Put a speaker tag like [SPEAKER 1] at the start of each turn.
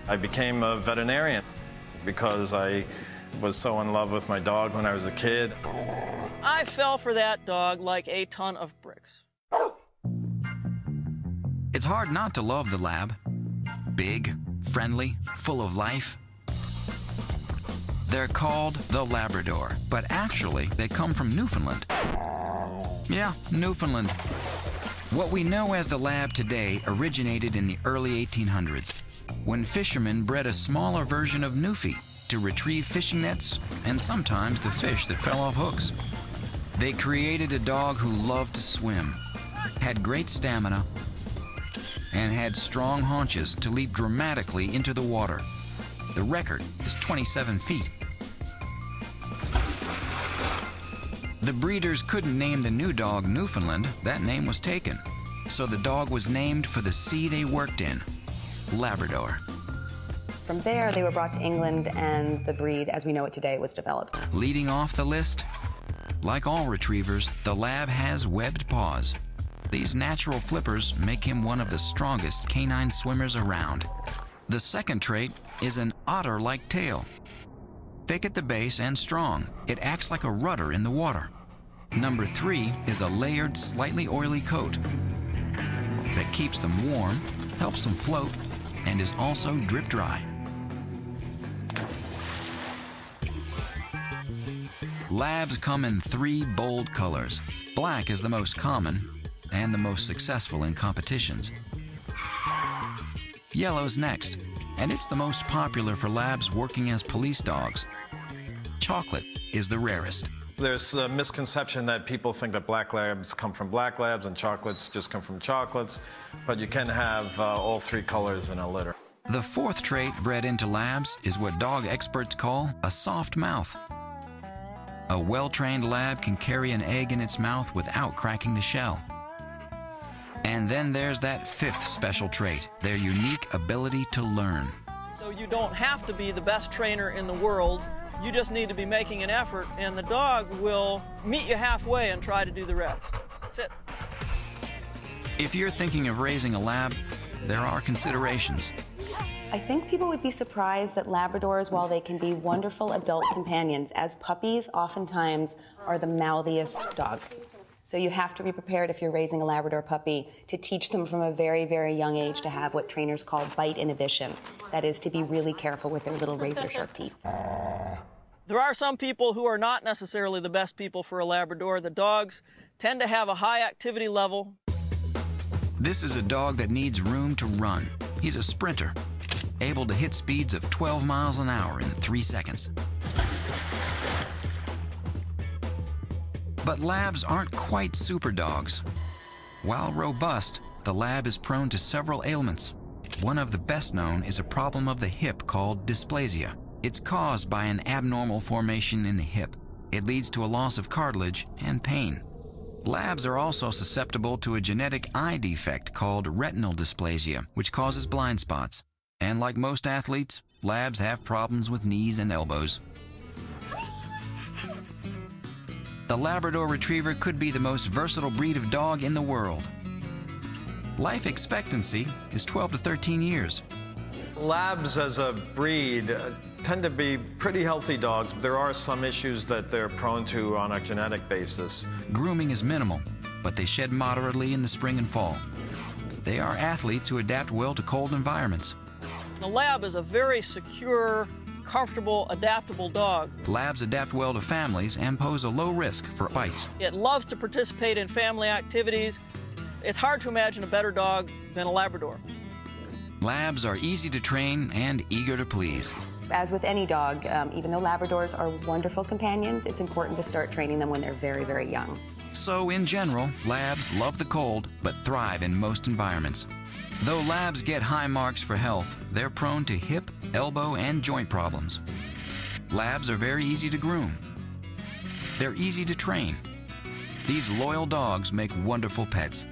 [SPEAKER 1] I became a veterinarian because I was so in love with my dog when I was a kid.
[SPEAKER 2] I fell for that dog like a ton of bricks.
[SPEAKER 3] It's hard not to love the lab. Big, friendly, full of life. They're called the Labrador, but actually they come from Newfoundland. Yeah, Newfoundland. What we know as the lab today originated in the early 1800s, when fishermen bred a smaller version of Newfie to retrieve fishing nets and sometimes the fish that fell off hooks. They created a dog who loved to swim, had great stamina, and had strong haunches to leap dramatically into the water. The record is 27 feet. The breeders couldn't name the new dog Newfoundland. That name was taken. So the dog was named for the sea they worked in, Labrador.
[SPEAKER 4] From there, they were brought to England, and the breed, as we know it today, was developed.
[SPEAKER 3] Leading off the list, like all retrievers, the Lab has webbed paws. These natural flippers make him one of the strongest canine swimmers around. The second trait is an otter-like tail. Thick at the base and strong, it acts like a rudder in the water. Number 3 is a layered, slightly oily coat that keeps them warm, helps them float, and is also drip dry. Labs come in 3 bold colors. Black is the most common and the most successful in competitions. Yellow's next, and it's the most popular for labs working as police dogs. Chocolate is the rarest.
[SPEAKER 1] There's a misconception that people think that black labs come from black labs and chocolates just come from chocolates, but you can have all 3 colors in a litter.
[SPEAKER 3] The 4th trait bred into labs is what dog experts call a soft mouth. A well-trained lab can carry an egg in its mouth without cracking the shell. And then there's that 5th special trait, their unique ability to learn.
[SPEAKER 2] So you don't have to be the best trainer in the world. You just need to be making an effort, and the dog will meet you halfway and try to do the rest. That's it.
[SPEAKER 3] If you're thinking of raising a lab, there are considerations.
[SPEAKER 4] I think people would be surprised that Labradors, while they can be wonderful adult companions, as puppies oftentimes are the mouthiest dogs. So you have to be prepared, if you're raising a Labrador puppy, to teach them from a very, very young age to have what trainers call bite inhibition. That is, to be really careful with their little razor-sharp teeth.
[SPEAKER 2] There are some people who are not necessarily the best people for a Labrador. The dogs tend to have a high activity level.
[SPEAKER 3] This is a dog that needs room to run. He's a sprinter, able to hit speeds of 12 miles an hour in 3 seconds. But labs aren't quite super dogs. While robust, the lab is prone to several ailments. One of the best known is a problem of the hip called dysplasia. It's caused by an abnormal formation in the hip. It leads to a loss of cartilage and pain. Labs are also susceptible to a genetic eye defect called retinal dysplasia, which causes blind spots. And like most athletes, labs have problems with knees and elbows. The Labrador Retriever could be the most versatile breed of dog in the world. Life expectancy is 12 to 13 years.
[SPEAKER 1] Labs as a breed tend to be pretty healthy dogs, but there are some issues that they're prone to on a genetic basis.
[SPEAKER 3] Grooming is minimal, but they shed moderately in the spring and fall. They are athletes who adapt well to cold environments.
[SPEAKER 2] The Lab is a very secure, comfortable, adaptable dog.
[SPEAKER 3] Labs adapt well to families and pose a low risk for bites.
[SPEAKER 2] It loves to participate in family activities. It's hard to imagine a better dog than a Labrador.
[SPEAKER 3] Labs are easy to train and eager to please.
[SPEAKER 4] As with any dog, even though Labradors are wonderful companions, it's important to start training them when they're very, very young.
[SPEAKER 3] So in general, labs love the cold, but thrive in most environments. Though labs get high marks for health, they're prone to hip, elbow, and joint problems. Labs are very easy to groom. They're easy to train. These loyal dogs make wonderful pets.